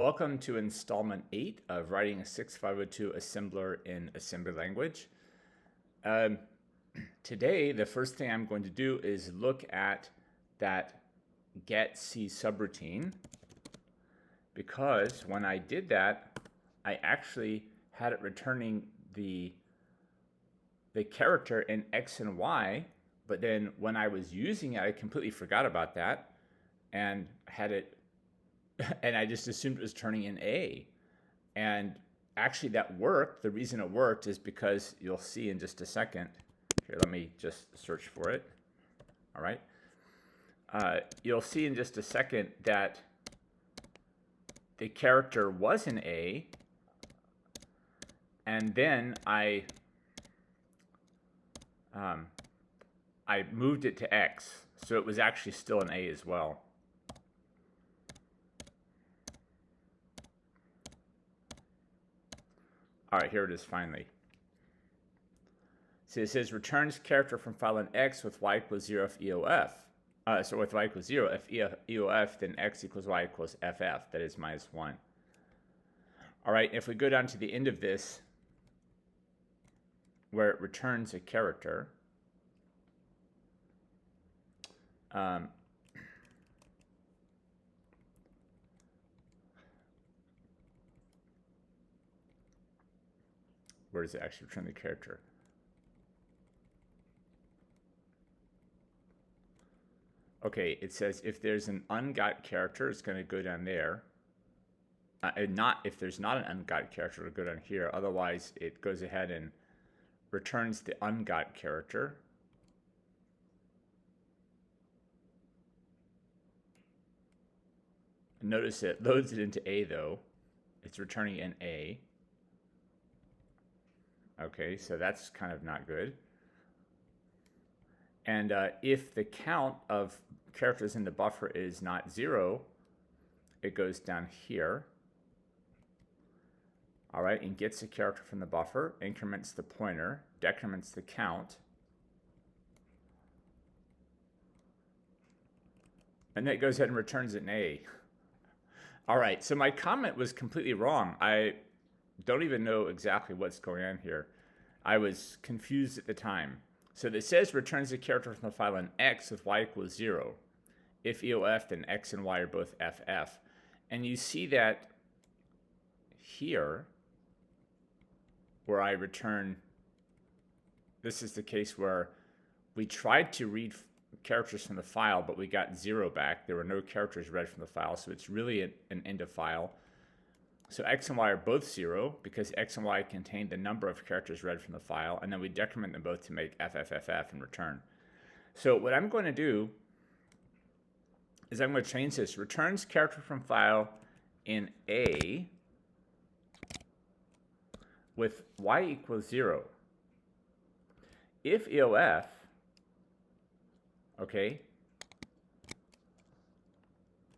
Welcome to installment 8 of writing a 6502 assembler in assembly language. Today, the first thing I'm going to do is look at that getc subroutine, because when I did that, I actually had it returning the character in X and Y, but then when I was using it, I completely forgot about that and had it and I just assumed it was turning in A. And actually that worked. The reason it worked is because you'll see in just a second. Here, let me just search for it. All right. You'll see in just a second that the character was in A, and then I moved it to X, so it was actually still an A as well. All right, here it is finally. So it says returns character from file in X with Y equals 0 if EOF. So with Y equals 0, if EOF, then X equals Y equals FF, that is -1. All right, if we go down to the end of this, where it returns a character, where does it actually return the character? Okay, it says if there's an ungot character, it's going to go down there. And not if there's not an ungot character, it'll go down here. Otherwise, it goes ahead and returns the ungot character. Notice it loads it into A, though. It's returning in A. Okay, so that's kind of not good. And if the count of characters in the buffer is not 0, it goes down here. All right, and gets a character from the buffer, increments the pointer, decrements the count. And then it goes ahead and returns it in A. All right, so my comment was completely wrong. I don't even know exactly what's going on here. I was confused at the time. So it says returns the character from the file in X with Y equals 0. If EOF, then X and Y are both FF. And you see that here, where I return, this is the case where we tried to read characters from the file, but we got 0 back. There were no characters read from the file, so it's really an end of file. So X and Y are both 0 because X and Y contain the number of characters read from the file, and then we decrement them both to make FFFF and return. So what I'm going to do is I'm going to change this. Returns character from file in A with Y equals 0. If EOF, okay,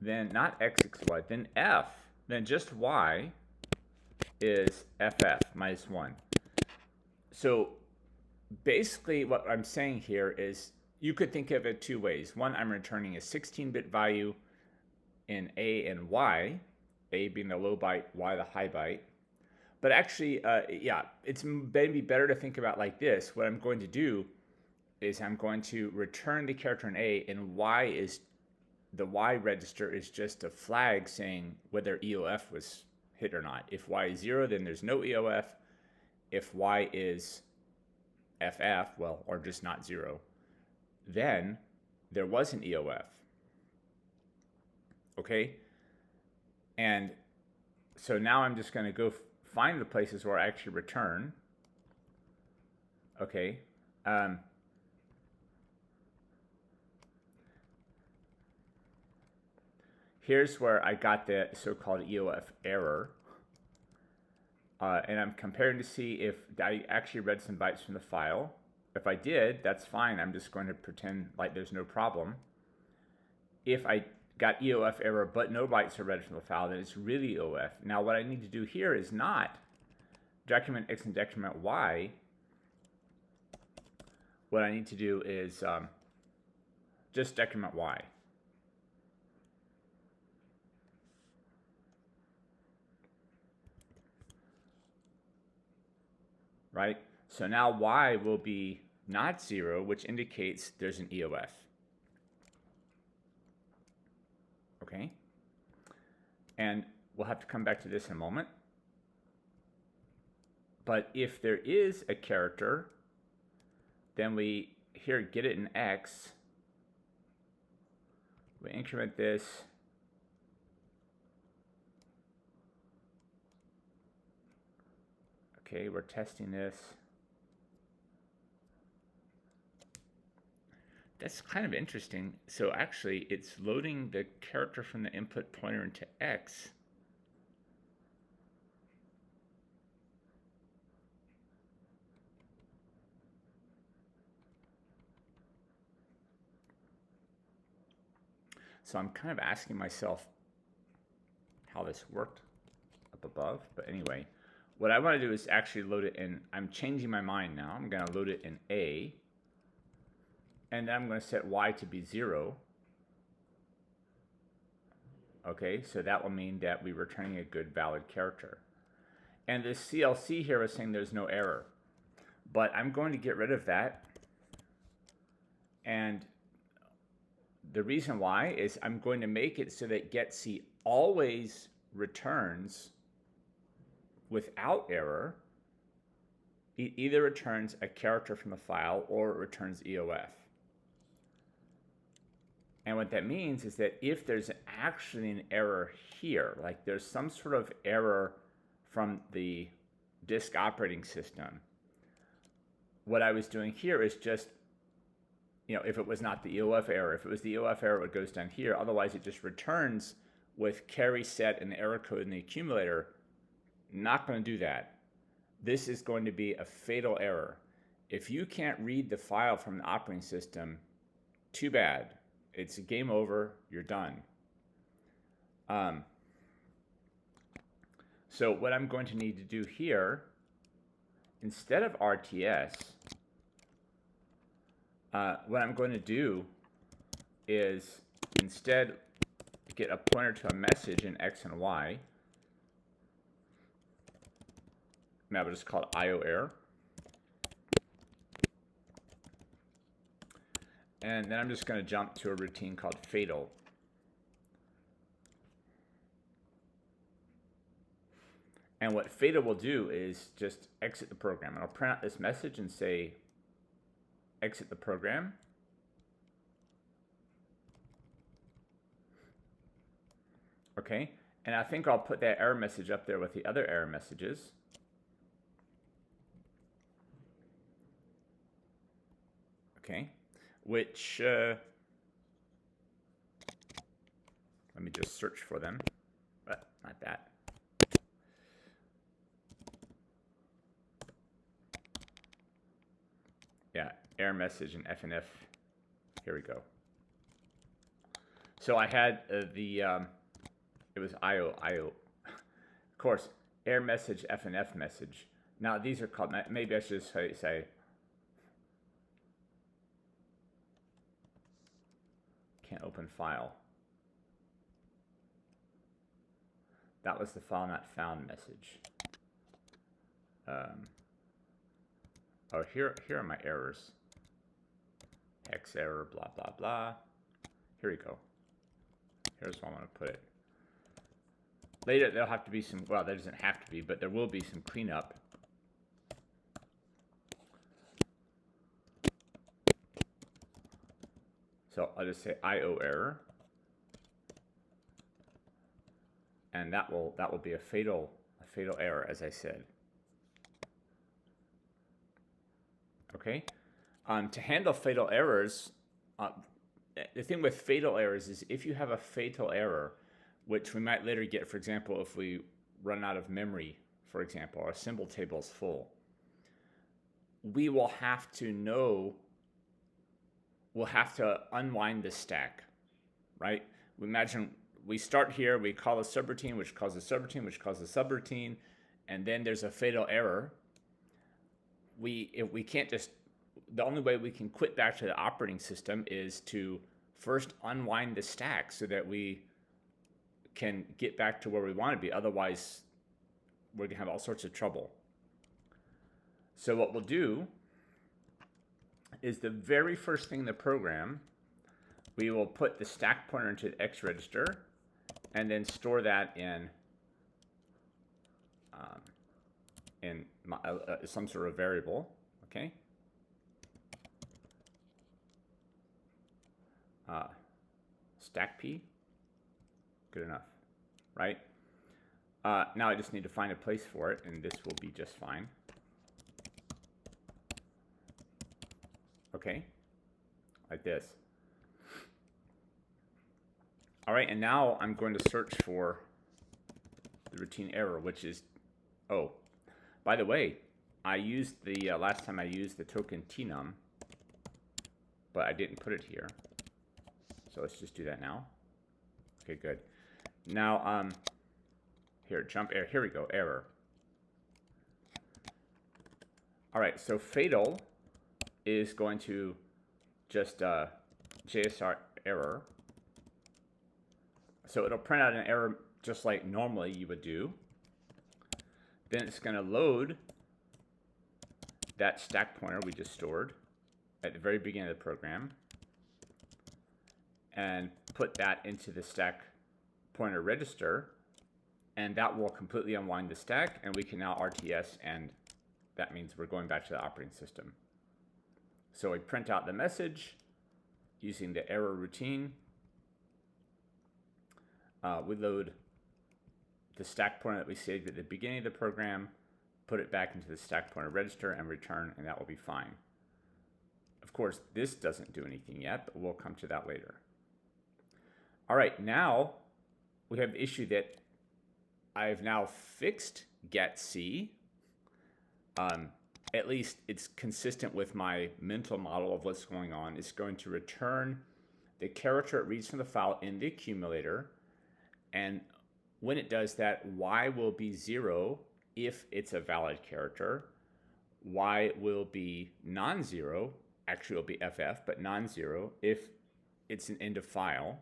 then not X equals Y, then F, then just Y is FF -1. So basically what I'm saying here is you could think of it two ways. One, I'm returning a 16-bit value in A and Y, A being the low byte, Y the high byte. But actually, yeah, it's maybe better to think about like this. What I'm going to do is I'm going to return the character in A, and Y is, the Y register is just a flag saying whether EOF was hit or not. If Y is 0, then there's no EOF. If Y is FF, well, or just not 0, then there was an EOF. Okay? And so now I'm just going to go find the places where I actually return. Okay? Here's where I got the so-called EOF error. And I'm comparing to see if I actually read some bytes from the file. If I did, that's fine. I'm just going to pretend like there's no problem. If I got EOF error but no bytes are read from the file, then it's really EOF. Now what I need to do here is not decrement X and decrement Y. What I need to do is just decrement Y. right? So now y will be not 0, which indicates there's an EOF. Okay? And we'll have to come back to this in a moment. But if there is a character, then we here get it in x. We increment this. Okay, we're testing this. That's kind of interesting. So actually, it's loading the character from the input pointer into x. So I'm kind of asking myself how this worked up above. But anyway, what I want to do is actually load it in. I'm changing my mind now. I'm going to load it in A. And then I'm going to set y to be 0. Okay, so that will mean that we're returning a good valid character. And this CLC here is saying there's no error. But I'm going to get rid of that. And the reason why is I'm going to make it so that getc always returns without error. It either returns a character from the file or it returns EOF. And what that means is that if there's actually an error here, like there's some sort of error from the disk operating system, what I was doing here is just, if it was not the EOF error, if it was the EOF error, it goes down here. Otherwise, it just returns with carry set and the error code in the accumulator. Not going to do that. This is going to be a fatal error. If you can't read the file from the operating system, too bad. It's game over. You're done. So what I'm going to need to do here, instead of RTS, what I'm going to do is instead get a pointer to a message in X and Y. Now we'll just call it IO error. And then I'm just going to jump to a routine called fatal. And what fatal will do is just exit the program. And I'll print out this message and say, exit the program. Okay, and I think I'll put that error message up there with the other error messages. Okay, which, let me just search for them, but not that. Yeah, error message and FNF. Here we go. So I had it was IO. Of course, error message, FNF message. Now these are called, maybe I should just say can't open file. That was the file not found message. Oh, here are my errors. Hex error, blah, blah, blah. Here we go. Here's where I want to put it. Later, there'll have to be some, well, there doesn't have to be, but there will be some cleanup. So I'll just say IO error. And that will be a fatal error, as I said. Okay, to handle fatal errors, the thing with fatal errors is if you have a fatal error, which we might later get, for example, if we run out of memory, for example, our symbol table is full, we will have to we'll have to unwind the stack, right? We imagine we start here, we call a subroutine, which calls a subroutine, which calls a subroutine, and then there's a fatal error. If we can't just, the only way we can quit back to the operating system is to first unwind the stack so that we can get back to where we want to be. Otherwise, we're going to have all sorts of trouble. So what we'll do is the very first thing in the program, we will put the stack pointer into the X register and then store that in some sort of variable, okay? Stack P, good enough, right? Now I just need to find a place for it, and this will be just fine. Okay, like this. All right, and now I'm going to search for the routine error, which is, oh, by the way, I used the, last time I used the token tnum, but I didn't put it here. So let's just do that now. Okay, good. Now, here, jump error, here we go, error. All right, so fatal is going to just JSR error. So it'll print out an error just like normally you would do. Then it's going to load that stack pointer we just stored at the very beginning of the program and put that into the stack pointer register, and that will completely unwind the stack, and we can now RTS, and that means we're going back to the operating system. So we print out the message using the error routine. We load the stack pointer that we saved at the beginning of the program, put it back into the stack pointer register, and return, and that will be fine. Of course, this doesn't do anything yet, but we'll come to that later. All right, now we have the issue that I've now fixed getc. At least it's consistent with my mental model of what's going on. It's going to return the character it reads from the file in the accumulator, and when it does that, y will be 0 if it's a valid character. Y will be non-zero, actually it'll be FF, but non-zero if it's an end of file.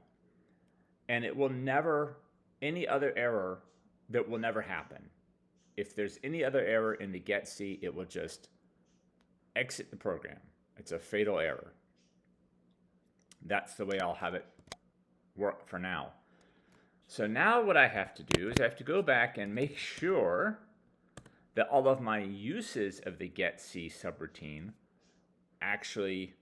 And it will never, any other error that will never happen. If there's any other error in the getc, it will just exit the program. It's a fatal error. That's the way I'll have it work for now. So now what I have to do is I have to go back and make sure that all of my uses of the getc subroutine actually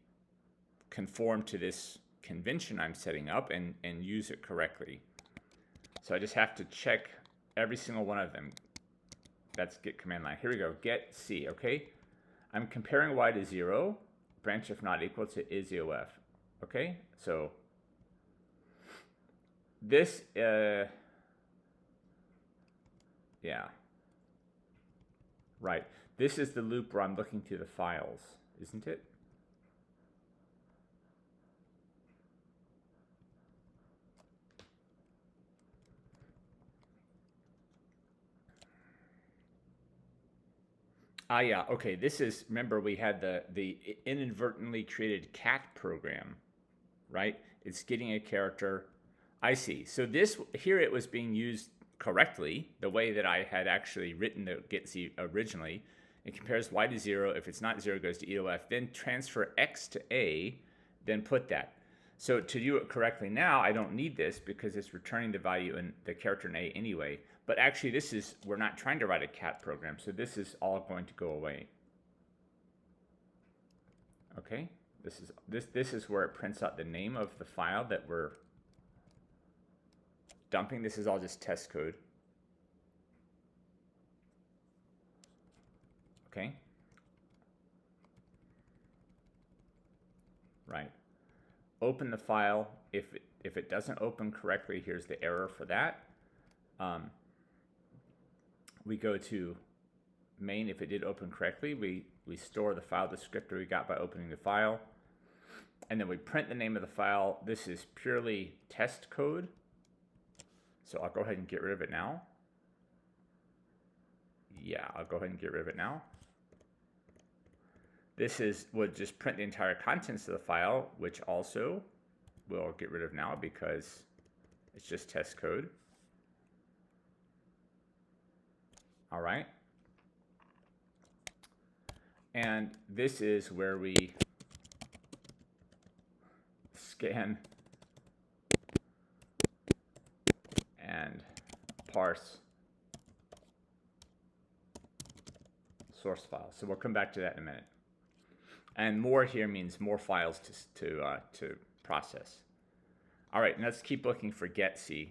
conform to this convention I'm setting up and use it correctly. So I just have to check every single one of them. That's get command line. Here we go, getc, okay? I'm comparing y to 0, branch if not equal to is EOF, okay? So this, yeah, right. This is the loop where I'm looking through the files, isn't it? Yeah, okay, this is, remember we had the inadvertently created cat program, right? It's getting a character. I see. So this, here it was being used correctly, the way that I had actually written the getc originally. It compares y to 0. If it's not 0, it goes to EOF. Then transfer x to a, then put that. So to do it correctly now, I don't need this because it's returning the value in the character in a anyway. But actually, this is, we're not trying to write a cat program, so this is all going to go away. Okay, this is where it prints out the name of the file that we're dumping. This is all just test code. Okay. Right. Open the file. If it doesn't open correctly, here's the error for that. We go to main. If it did open correctly, we store the file descriptor we got by opening the file. And then we print the name of the file. This is purely test code. So I'll go ahead and get rid of it now. Yeah, I'll go ahead and get rid of it now. This would just print the entire contents of the file, which also we'll get rid of now because it's just test code. All right. And this is where we scan and parse source files. So we'll come back to that in a minute. And more here means more files to process. All right, let's keep looking for getc.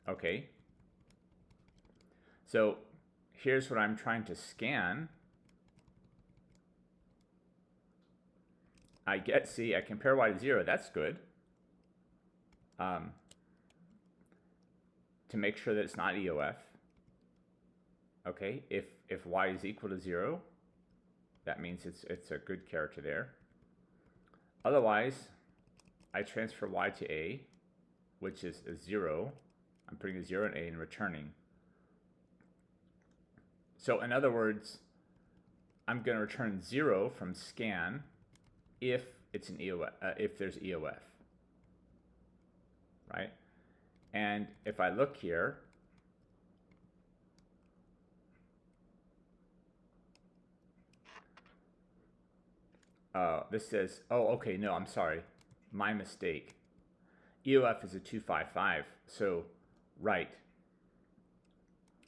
Okay. So here's what I'm trying to scan. I get C, I compare Y to 0, that's good. To make sure that it's not EOF. Okay, if Y is equal to 0, that means it's a good character there. Otherwise, I transfer Y to A, which is a 0. I'm putting a 0 in A and returning. So in other words, I'm going to return 0 from scan if it's an EOF, if there's EOF, right? And if I look here, this says, oh, okay, no, I'm sorry, my mistake. EOF is a 255, so right.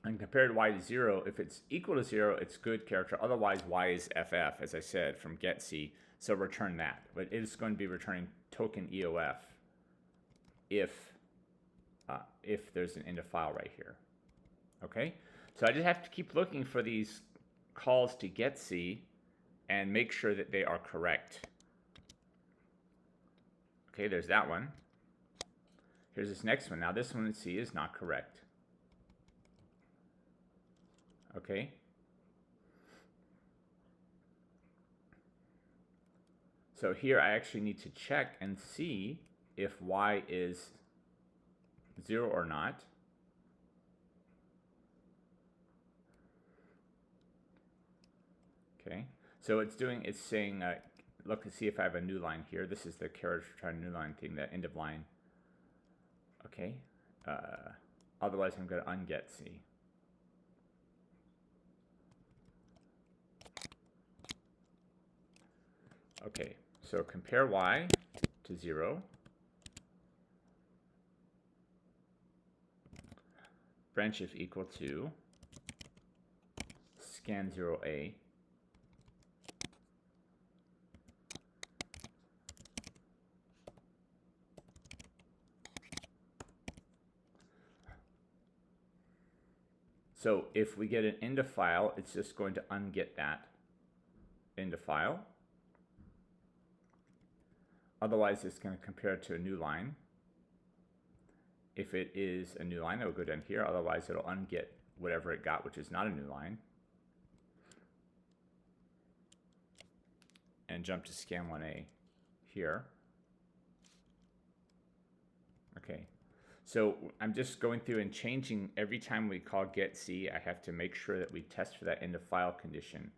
And compared Y to 0, if it's equal to 0, it's good character. Otherwise, Y is FF, as I said, from getc. So return that. But it is going to be returning token EOF if there's an end of file right here. Okay? So I just have to keep looking for these calls to getc and make sure that they are correct. Okay, there's that one. Here's this next one. Now this one in C is not correct. Okay. So here I actually need to check and see if Y is 0 or not. Okay. So it's saying, look and see if I have a new line here. This is the character trying new line thing, the end of line. Okay. Otherwise I'm going to ungetc. Okay, so compare Y to 0. Branch if equal to scan 0A. So if we get an end of file, it's just going to unget that end of file. Otherwise, it's going to compare it to a new line. If it is a new line, it'll go down here. Otherwise, it'll unget whatever it got, which is not a new line. And jump to scan 1A here. Okay. So I'm just going through and changing every time we call getc. I have to make sure that we test for that end of file condition,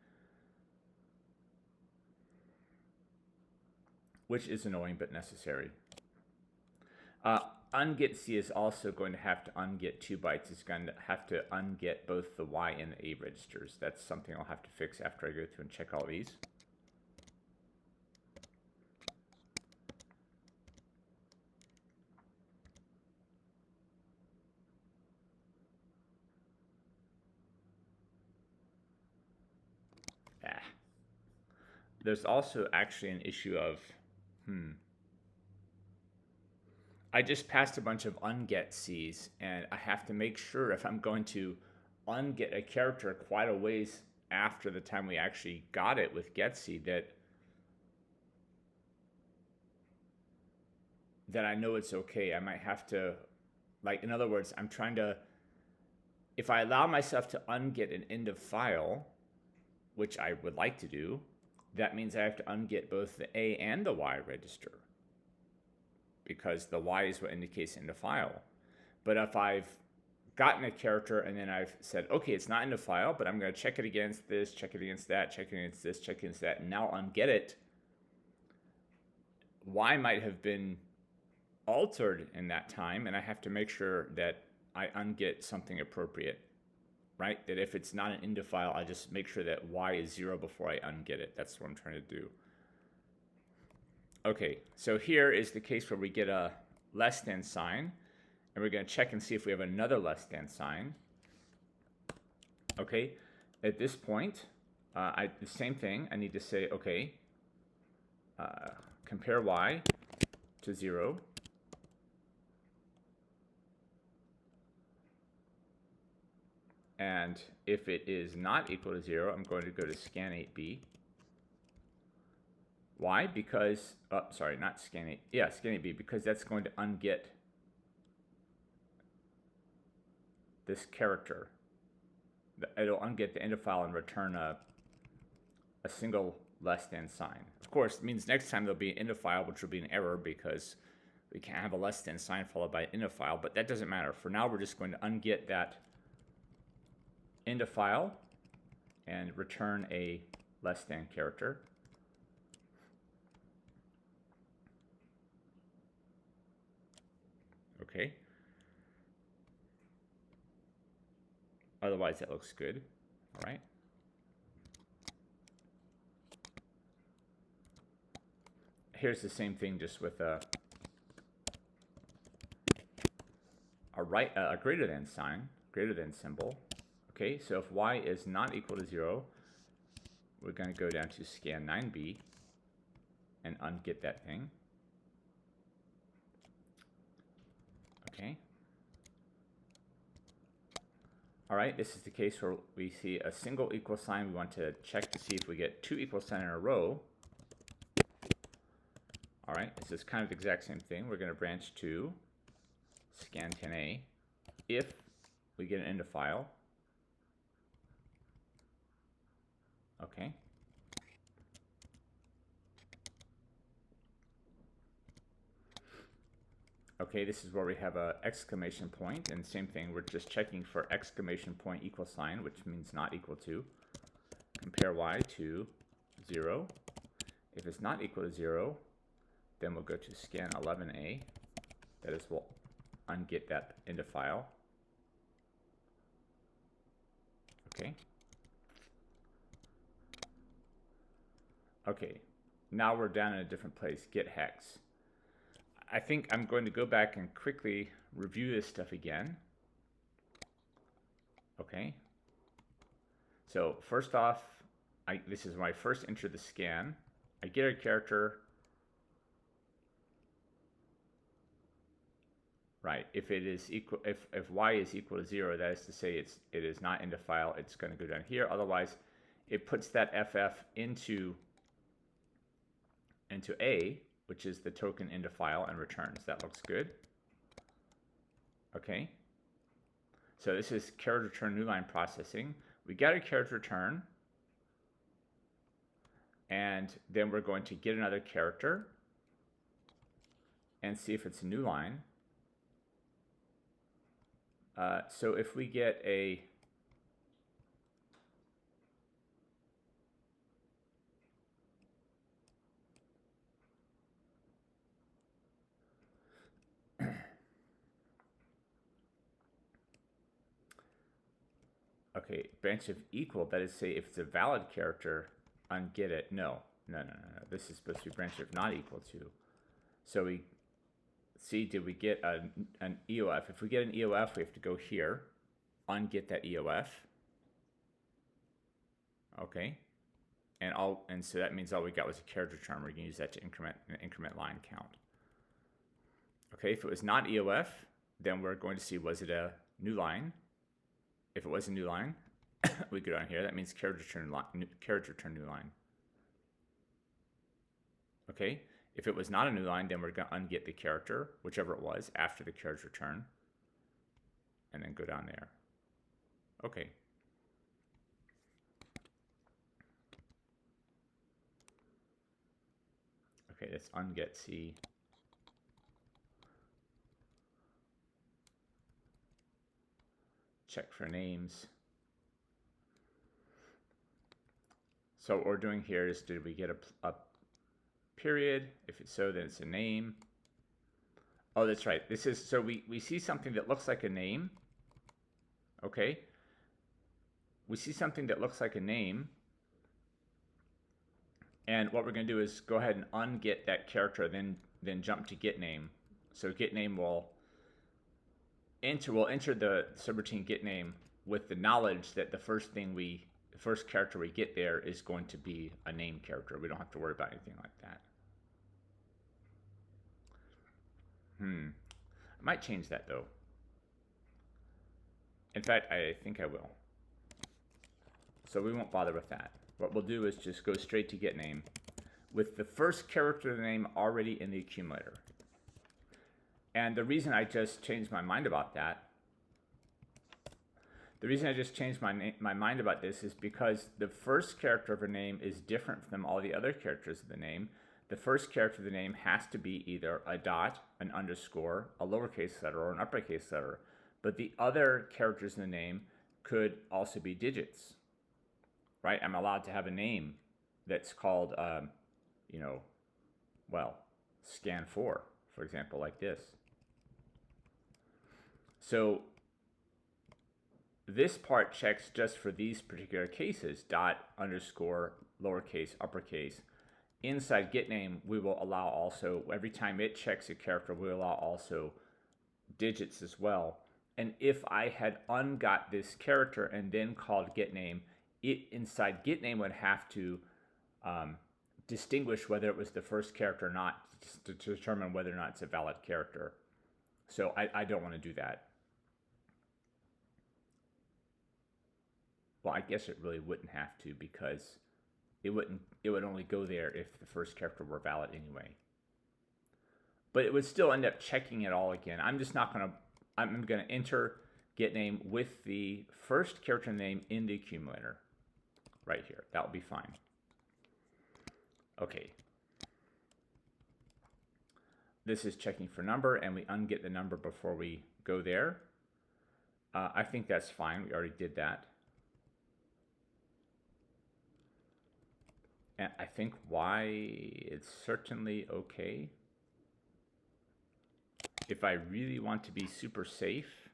which is annoying but necessary. Ungetc is also going to have to unget 2 bytes. It's going to have to unget both the Y and the A registers. That's something I'll have to fix after I go through and check all these. There's also actually an issue of, I just passed a bunch of ungetcs, and I have to make sure if I'm going to unget a character quite a ways after the time we actually got it with getc, that I know it's okay. I might have to, like, in other words, I'm trying to, if I allow myself to unget an end of file, which I would like to do, that means I have to unget both the A and the Y register, because the Y is what indicates end of file. But if I've gotten a character and then I've said, okay, it's not end of file, but I'm going to check it against this, check it against that, check it against this, check it against that, and now unget it, Y might have been altered in that time, and I have to make sure that I unget something appropriate right? That if it's not an into file, I just make sure that y is 0 before I unget it. That's what I'm trying to do. Okay, so here is the case where we get a less than sign, and we're going to check and see if we have another less than sign. Okay, at this point, the same thing. I need to say, okay, compare y to 0. And if it is not equal to 0, I'm going to go to scan 8b. Why? Because, sorry, not scan 8. Yeah, scan 8b, because that's going to unget this character. It'll unget the end of file and return a single less than sign. Of course, it means next time there'll be an end of file, which will be an error because we can't have a less than sign followed by an end of file, but that doesn't matter. For now, we're just going to unget that end of file and return a less than character. Okay. Otherwise, that looks good. All right. Here's the same thing, just with a greater than sign, greater than symbol. Okay, so if y is not equal to 0, we're going to go down to scan 9b and unget that thing. Okay. All right, this is the case where we see a single equal sign. We want to check to see if we get 2 equal signs in a row. All right, this is kind of the exact same thing. We're going to branch to scan 10a if we get an end of file. Okay. Okay, this is where we have a exclamation point, and same thing, we're just checking for exclamation point equal sign, which means not equal to. Compare y to 0. If it's not equal to 0, then we'll go to scan 11a. That is, we'll unget that into file. Okay. Okay, now we're down in a different place, get hex. I think I'm going to go back and quickly review this stuff again. Okay. So first off, this is when I first enter the scan. I get a character. Right. If it is equal, if y is equal to 0, that is to say it is not into file. It's going to go down here. Otherwise, it puts that ff into A, which is the token into file, and returns. That looks good. Okay. So this is character return new line processing. We got a character return, and then we're going to get another character and see if it's a new line. So if we get a okay, branch of equal, that is, say if it's a valid character, unget it. No. This is supposed to be branch of not equal to. So we see, did we get an EOF? If we get an EOF, we have to go here, unget that EOF. Okay. And so that means all we got was a character return. We're going to use that to increment line count. Okay, if it was not EOF, then we're going to see, was it a new line? If it was a new line, we go down here. That means character return new line. Okay, if it was not a new line, then we're going to unget the character, whichever it was, after the character return, and then go down there. Okay. Okay, let's unget C. Check for names. So what we're doing here is, did we get a period? If it's so, then it's a name. Oh, that's right. This is, so we see something that looks like a name. Okay. we see something that looks like a name, and what we're going to do is go ahead and unget that character, then jump to get name. So get name will enter the subroutine get name with the knowledge that the first character we get there is going to be a name character. We don't have to worry about anything like that. I might change that though. In fact, I think I will. So we won't bother with that. What we'll do is just go straight to get name with the first character of the name already in the accumulator. And the reason I just changed my mind about that, my mind about this is because the first character of a name is different from all the other characters of the name. The first character of the name has to be either a dot, an underscore, a lowercase letter, or an uppercase letter. But the other characters in the name could also be digits, right? I'm allowed to have a name that's called, scan4, for example, like this. So this part checks just for these particular cases, dot, underscore, lowercase, uppercase. Inside getName, we will allow also, every time it checks a character, we allow also digits as well. And if I had ungot this character and then called getName, it inside getName would have to distinguish whether it was the first character or not to determine whether or not it's a valid character. So I don't want to do that. Well, I guess it really wouldn't have to, because it would only go there if the first character were valid anyway. But it would still end up checking it all again. I'm going to enter getName with the first character name in the accumulator right here. That will be fine. Okay. This is checking for number, and we unget the number before we go there. I think that's fine. We already did that. And I think Y is certainly okay. If I really want to be super safe,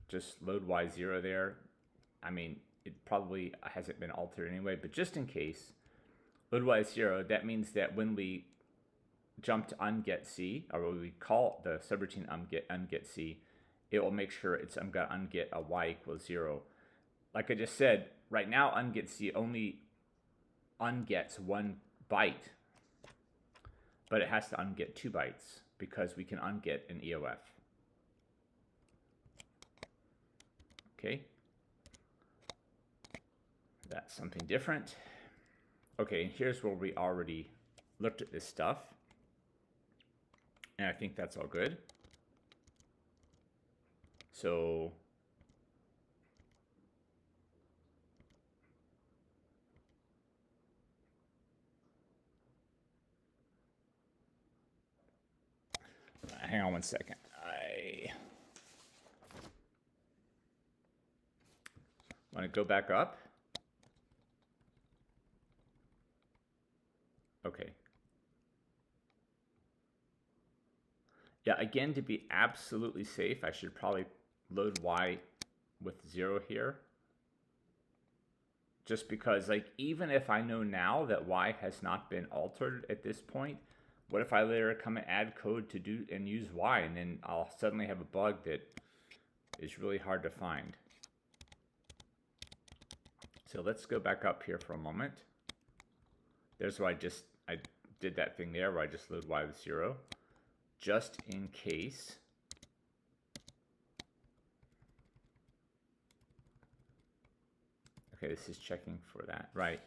just load Y0 there. I mean, it probably hasn't been altered anyway, but just in case, load Y0, that means that when we jump to ungetC, or when we call the subroutine ungetC, it will make sure I'm going to unget a Y equals 0. Like I just said, right now ungetC only ungets 1 byte, but it has to unget 2 bytes because we can unget an EOF. Okay, that's something different. Okay, here's where we already looked at this stuff, and I think that's all good. So hang on one second. I want to go back up. Okay. Yeah, again, to be absolutely safe, I should probably load Y with 0 here. Just because, like, even if I know now that Y has not been altered at this point, what if I later come and add code to do and use Y, and then I'll suddenly have a bug that is really hard to find. So let's go back up here for a moment. There's where I did that thing there where I just load Y with 0, just in case. Okay, this is checking for that, right?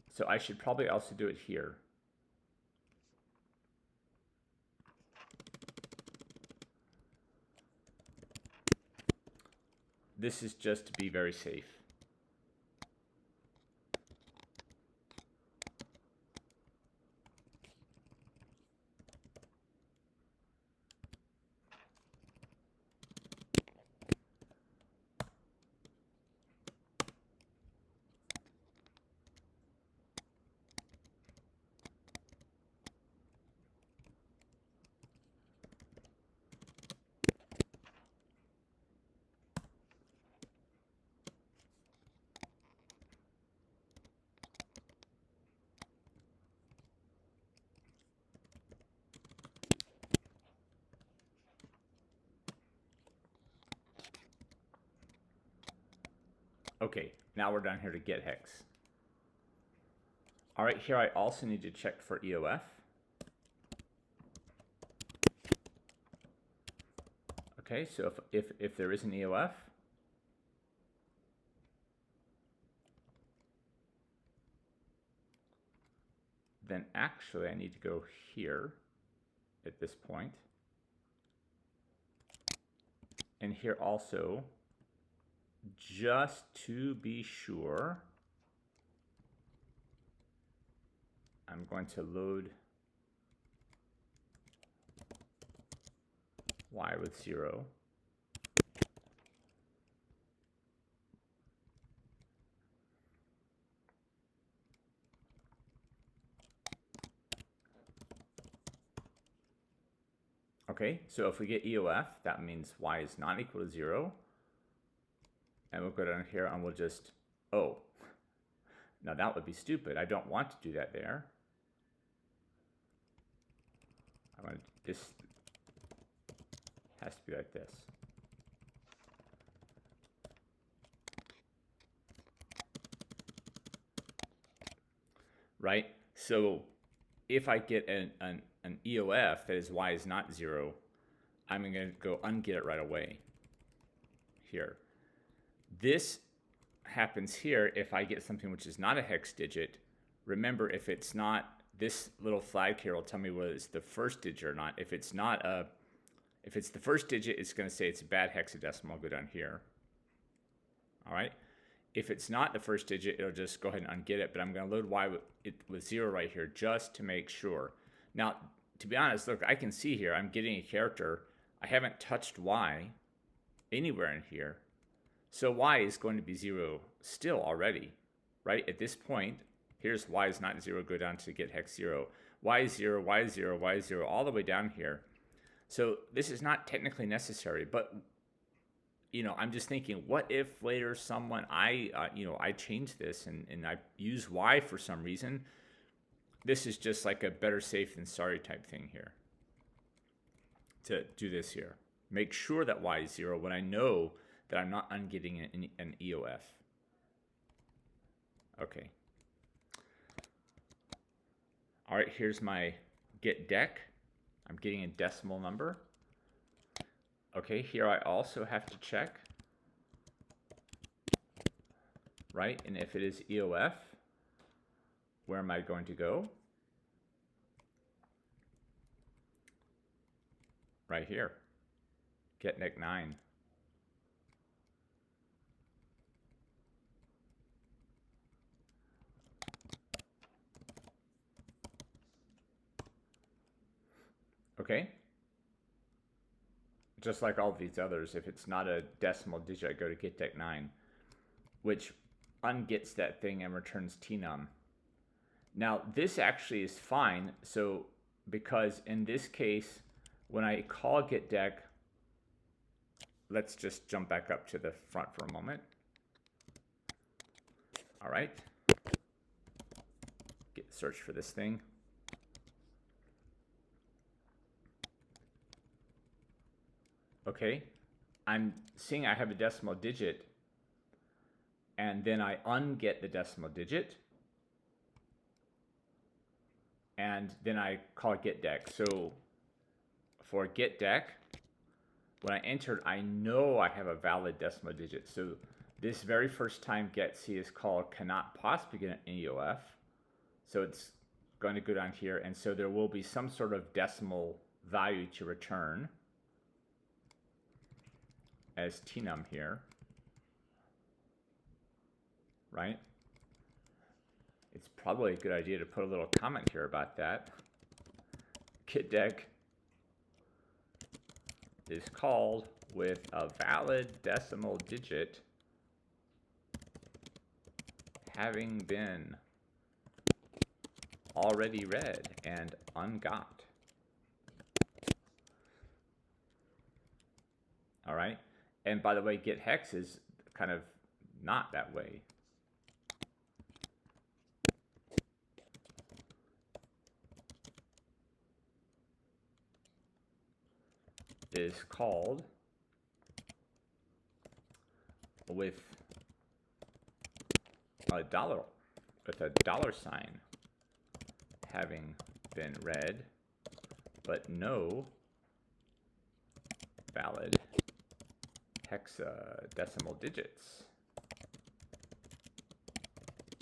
So I should probably also do it here. This is just to be very safe. Okay, now we're down here to get hex. All right, here I also need to check for EOF. Okay, so if there is an EOF, then actually I need to go here at this point. And here also, just to be sure, I'm going to load y with 0. Okay, so if we get EOF, that means y is not equal to 0. And we'll go down here and we'll just, oh, now that would be stupid. I don't want to do that there. I want this has to be like this. Right? So if I get an EOF that is y is not 0, I'm going to go unget it right away here. This happens here if I get something which is not a hex digit. Remember, if it's not, this little flag here will tell me whether it's the first digit or not. If it's not if it's the first digit, it's going to say it's a bad hexadecimal. I'll go down here. All right. If it's not the first digit, it'll just go ahead and unget it. But I'm going to load y with 0 right here just to make sure. Now, to be honest, look, I can see here I'm getting a character. I haven't touched y anywhere in here. So y is going to be 0 still already, right? At this point, here's y is not 0, go down to get hex 0. Y is 0, y is 0, y is 0, all the way down here. So this is not technically necessary, but you know, I'm just thinking, what if later someone, I change this and I use y for some reason? This is just like a better safe than sorry type thing here. To do this here. Make sure that y is 0 when I know that I'm not ungetting an EOF. Okay. All right, here's my get dec. I'm getting a decimal number. Okay, here I also have to check, right? And if it is EOF, where am I going to go? Right here, get nec 9. Okay? Just like all these others, if it's not a decimal digit, I go to get dec 9, which ungets that thing and returns tnum. Now, this actually is fine, so because in this case, when I call get dec, let's just jump back up to the front for a moment. All right. Search for this thing. Okay, I'm seeing I have a decimal digit, and then I unget the decimal digit, and then I call get dec. So for get dec, when I entered, I know I have a valid decimal digit. So this very first time getc is called cannot possibly get an EOF. So it's going to go down here, and so there will be some sort of decimal value to return as tnum here, right? It's probably a good idea to put a little comment here about that. Get dec is called with a valid decimal digit having been already read and ungot. All right. And by the way, get hex is kind of not that way. Is called with a dollar with a dollar sign having been read, but no valid hexadecimal digits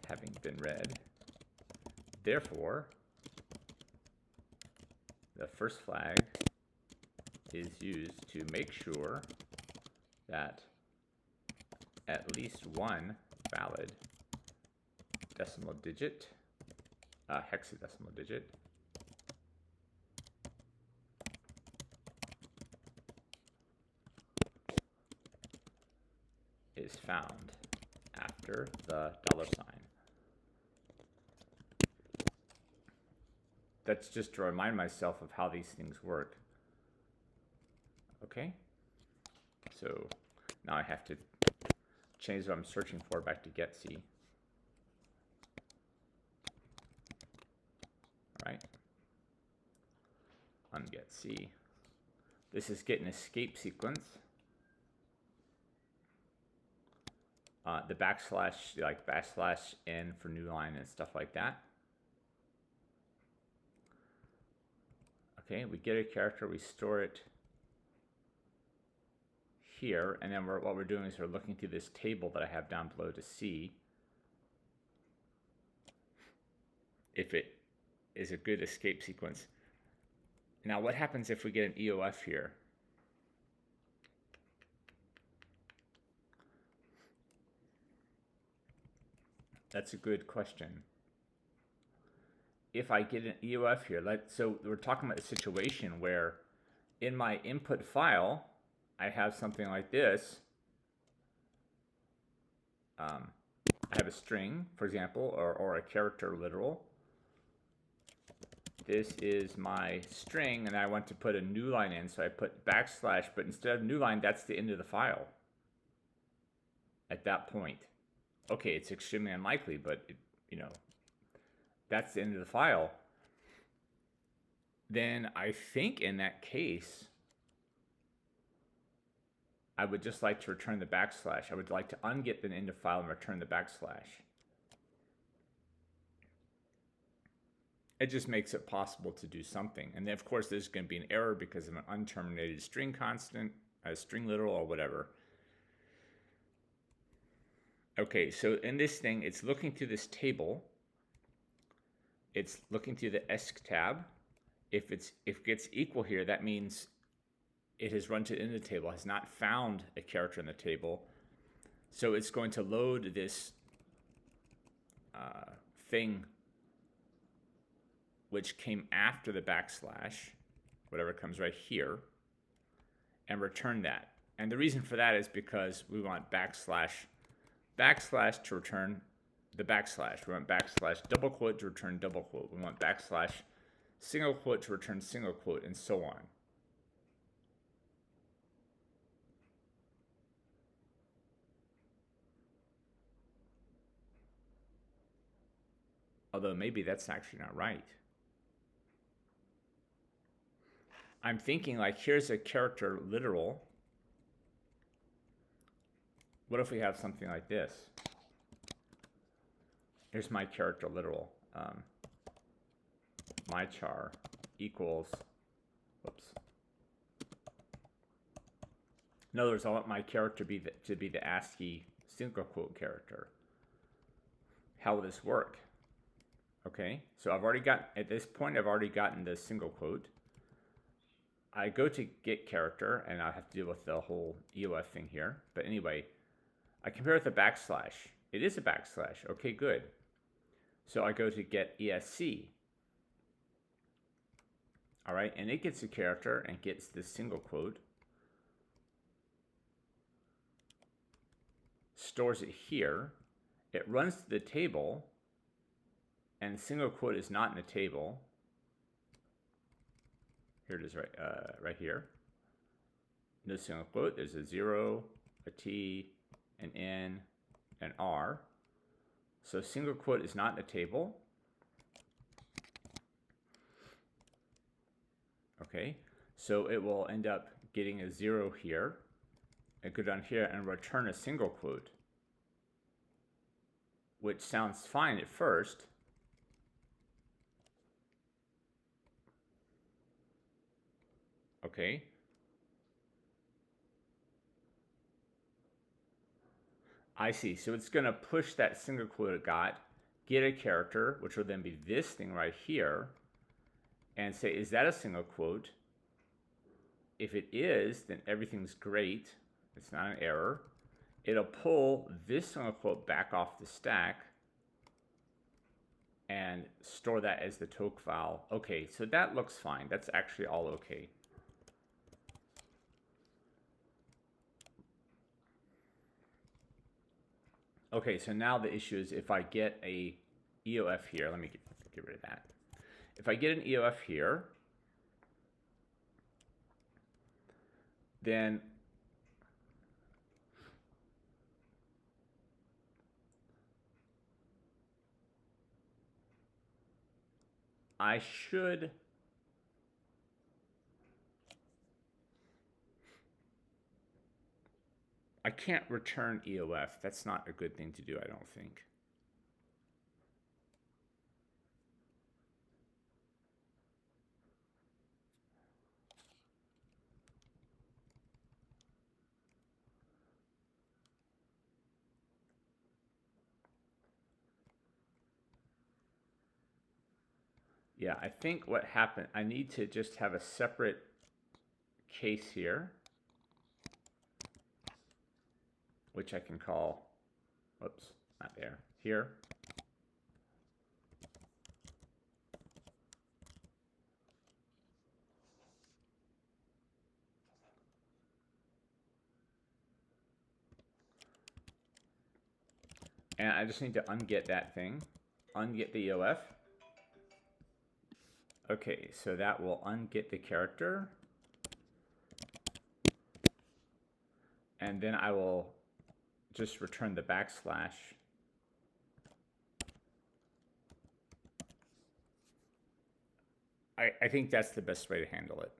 having been read. Therefore, the first flag is used to make sure that at least one valid decimal digit, hexadecimal digit, is found after the dollar sign. That's just to remind myself of how these things work. Okay, so now I have to change what I'm searching for back to getc. All right, on getc. This is get an escape sequence. The backslash, like backslash n for new line and stuff like that. Okay, we get a character, we store it here, and then what we're doing is we're looking through this table that I have down below to see if it is a good escape sequence. Now, what happens if we get an EOF here? That's a good question. If I get an EOF here, so we're talking about a situation where in my input file, I have something like this. I have a string, for example, or a character literal. This is my string, and I want to put a new line in, so I put backslash, but instead of new line, that's the end of the file at that point. Okay, it's extremely unlikely, but that's the end of the file. Then I think in that case, I would just like to return the backslash. I would like to unget the end of file and return the backslash. It just makes it possible to do something. And then of course there's going to be an error because of an unterminated string constant, a string literal or whatever. Okay, so in this thing, it's looking through this table. It's looking through the ESC tab. If it gets equal here, that means it has run to the end of the table, has not found a character in the table. So it's going to load this thing which came after the backslash, whatever comes right here, and return that. And the reason for that is because we want backslash to return the backslash. We want backslash double quote to return double quote. We want backslash single quote to return single quote, and so on. Although maybe that's actually not right. I'm thinking like, here's a character literal. What if we have something like this? Here's my character literal. My char equals, whoops. In other words, I want my character to be the ASCII single quote character. How will this work? Okay, so at this point, I've already gotten the single quote. I go to get character, and I have to deal with the whole EOF thing here. But anyway, I compare it with a backslash. It is a backslash. Okay, good. So I go to get ESC. All right, and it gets a character and gets this single quote, stores it here. It runs to the table, and single quote is not in the table. Here it is, right here. No single quote. There's a 0, a T, an N, an R. So single quote is not in the table. Okay, so it will end up getting a 0 here. And go down here and return a single quote. which sounds fine at first. Okay. I see. So it's going to push that single quote it got, get a character, which will then be this thing right here, and say, is that a single quote? If it is, then everything's great. It's not an error. It'll pull this single quote back off the stack and store that as the toke file. Okay, so that looks fine. That's actually all okay. Okay, so now the issue is if I get a EOF here, let me get rid of that. If I get an EOF here, then I can't return EOF. That's not a good thing to do, I don't think. Yeah, I think what happened, I need to just have a separate case here, which I can call, whoops, not there, here. And I just need to unget that thing, unget the EOF. Okay, so that will unget the character. And then I will just return the backslash. I think that's the best way to handle it.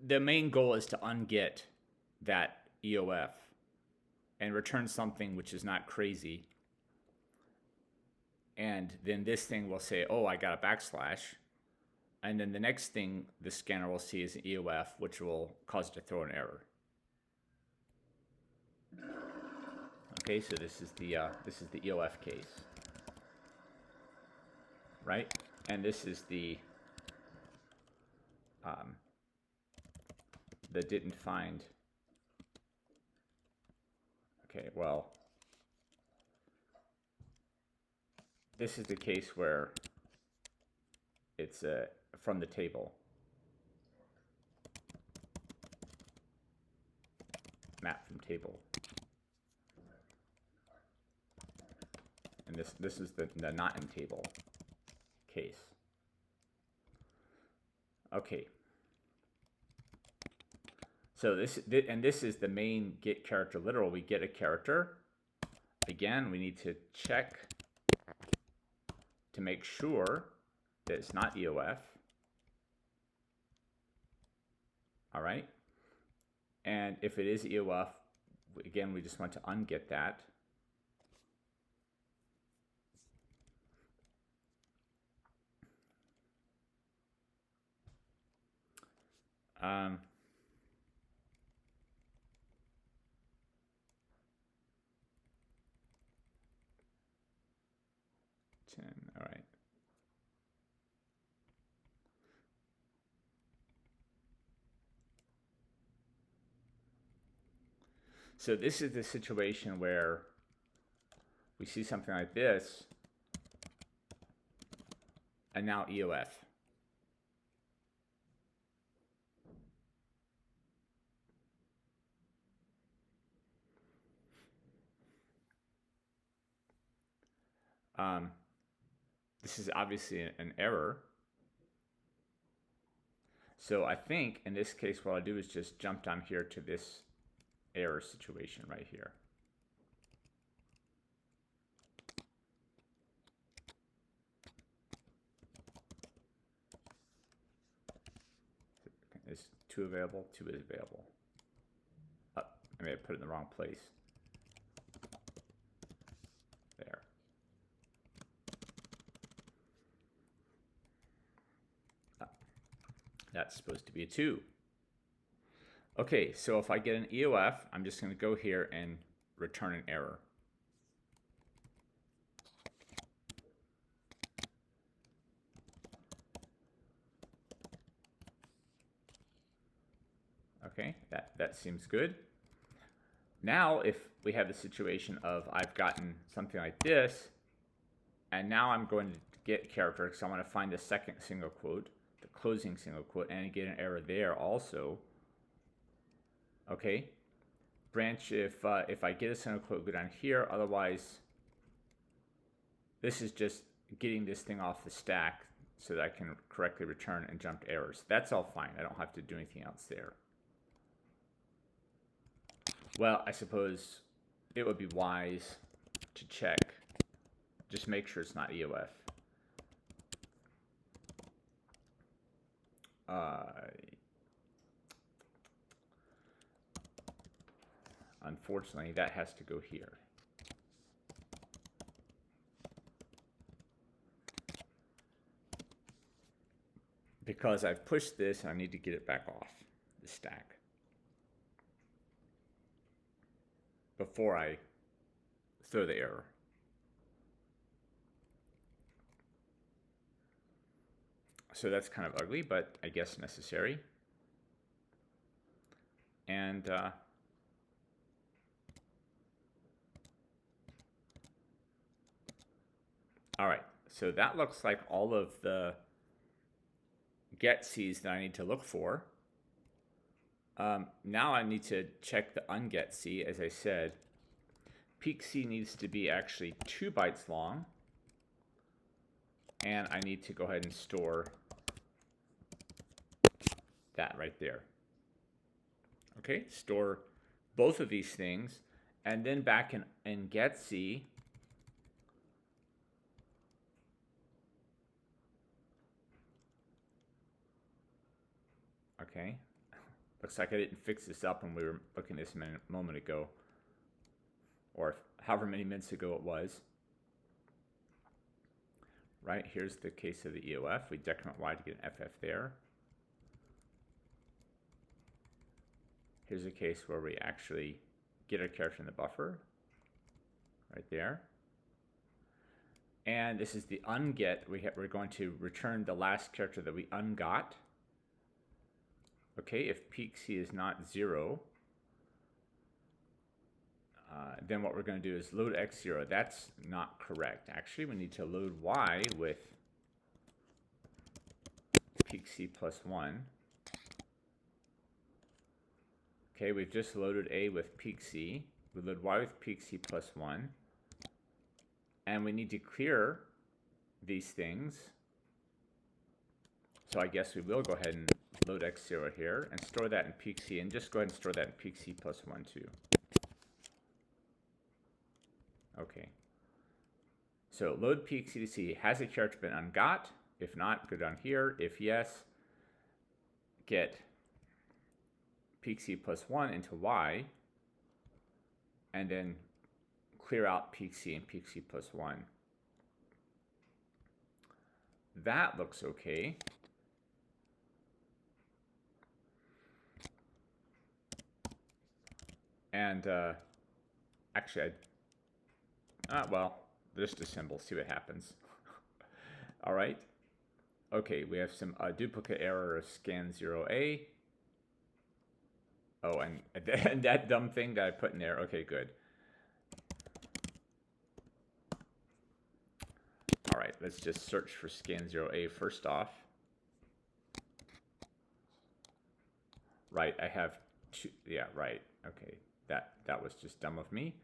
The main goal is to unget that EOF and return something which is not crazy. And then this thing will say, oh, I got a backslash. And then the next thing the scanner will see is an EOF, which will cause it to throw an error. Okay, so this is the EOF case, right? And this is the didn't find. Okay, well, this is the case where it's from the table. Map from table. And this is the not in table case. Okay. So this is the main get character literal. We get a character. Again, we need to check to make sure that it's not EOF. All right. And if it is EOF, again, we just want to unget that. Um, 10, all right. So this is the situation where we see something like this, and now EOF. This is obviously an error. So I think in this case, what I'll do is just jump down here to this error situation right here. Is 2 available? 2 is available. Oh, I may have put it in the wrong place. That's supposed to be a 2. Okay, so if I get an EOF, I'm just going to go here and return an error. Okay, that seems good. Now, if we have the situation of I've gotten something like this, and now I'm going to get character because I want to find the second single quote, the closing single quote, and get an error there also. Okay, branch, if I get a single quote, go down here. Otherwise, this is just getting this thing off the stack so that I can correctly return and jump to errors. That's all fine. I don't have to do anything else there. Well, I suppose it would be wise to check. Just make sure it's not EOF. Unfortunately, that has to go here. Because I've pushed this, I need to get it back off the stack before I throw the error. So that's kind of ugly, but I guess necessary. And all right, so that looks like all of the getc's that I need to look for. Now I need to check the ungetc. As I said, peak C needs to be actually 2 bytes long, and I need to go ahead and store that right there. Okay, store both of these things, and then back in getc, okay, looks like I didn't fix this up when we were looking at this a moment ago, or however many minutes ago it was. Right, here's the case of the EOF. We decrement Y to get an FF there. Here's a case where we actually get our character in the buffer, right there. And this is the unget. We're going to return the last character that we ungot. Okay, if peak C is not 0, then what we're going to do is load x0. That's not correct. Actually, we need to load Y with peak C plus 1. Okay, we've just loaded A with peak C. We load Y with peak C plus 1. And we need to clear these things. So I guess we will go ahead and load x0 here and store that in peak C, and just go ahead and store that in peak C plus 1 too. Okay. So load peak C to C. Has a character been ungot? If not, go down here. If yes, get peak C plus 1 into Y, and then clear out peak C and peak C plus 1. That looks okay. And actually, well, just assemble, see what happens. All right. Okay, we have some duplicate error of scan 0A. Oh, and that dumb thing that I put in there. Okay, good. All right, let's just search for scan 0A first off. Right, I have two. Yeah, right. Okay, that was just dumb of me.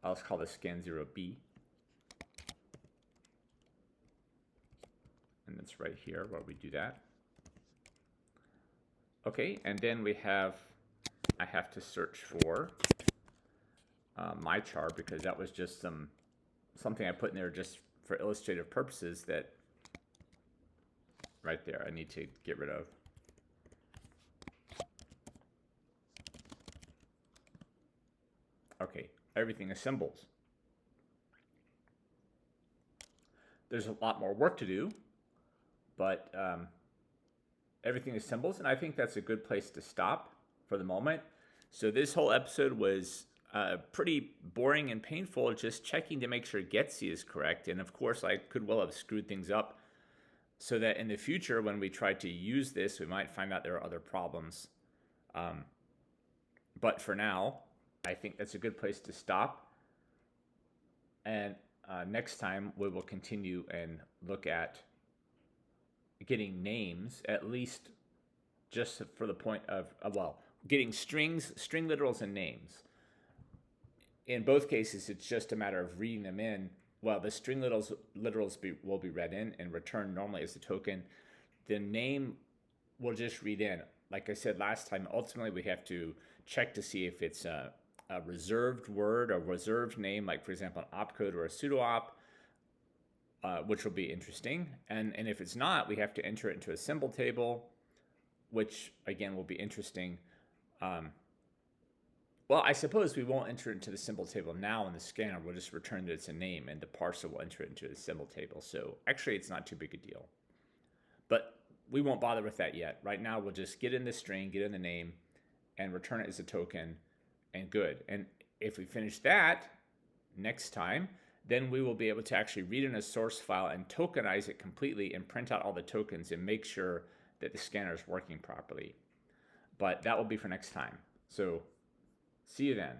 Let's call this scan 0B. And it's right here where we do that. Okay, and then we have, I have to search for my char, because that was just something I put in there just for illustrative purposes that right there I need to get rid of. Okay, everything assembles. There's a lot more work to do, but everything is symbols, and I think that's a good place to stop for the moment. So this whole episode was pretty boring and painful, just checking to make sure getc is correct. And of course, I could well have screwed things up, so that in the future, when we try to use this, we might find out there are other problems. But for now, I think that's a good place to stop. And next time, we will continue and look at getting names, at least just for the point of, getting string literals and names. In both cases, it's just a matter of reading them in. Well, the string literals will be read in and returned normally as a token. The name will just read in. Like I said last time, ultimately we have to check to see if it's a reserved word or reserved name, like for example an opcode or a pseudo-op, which will be interesting. And if it's not, we have to enter it into a symbol table, which again will be interesting. Well, I suppose we won't enter it into the symbol table now in the scanner. We'll just return that it's a name, and the parser will enter it into the symbol table. So actually, it's not too big a deal. But we won't bother with that yet. Right now, we'll just get in the string, get in the name, and return it as a token, and good. And if we finish that next time, then we will be able to actually read in a source file and tokenize it completely and print out all the tokens and make sure that the scanner is working properly. But that will be for next time. So see you then.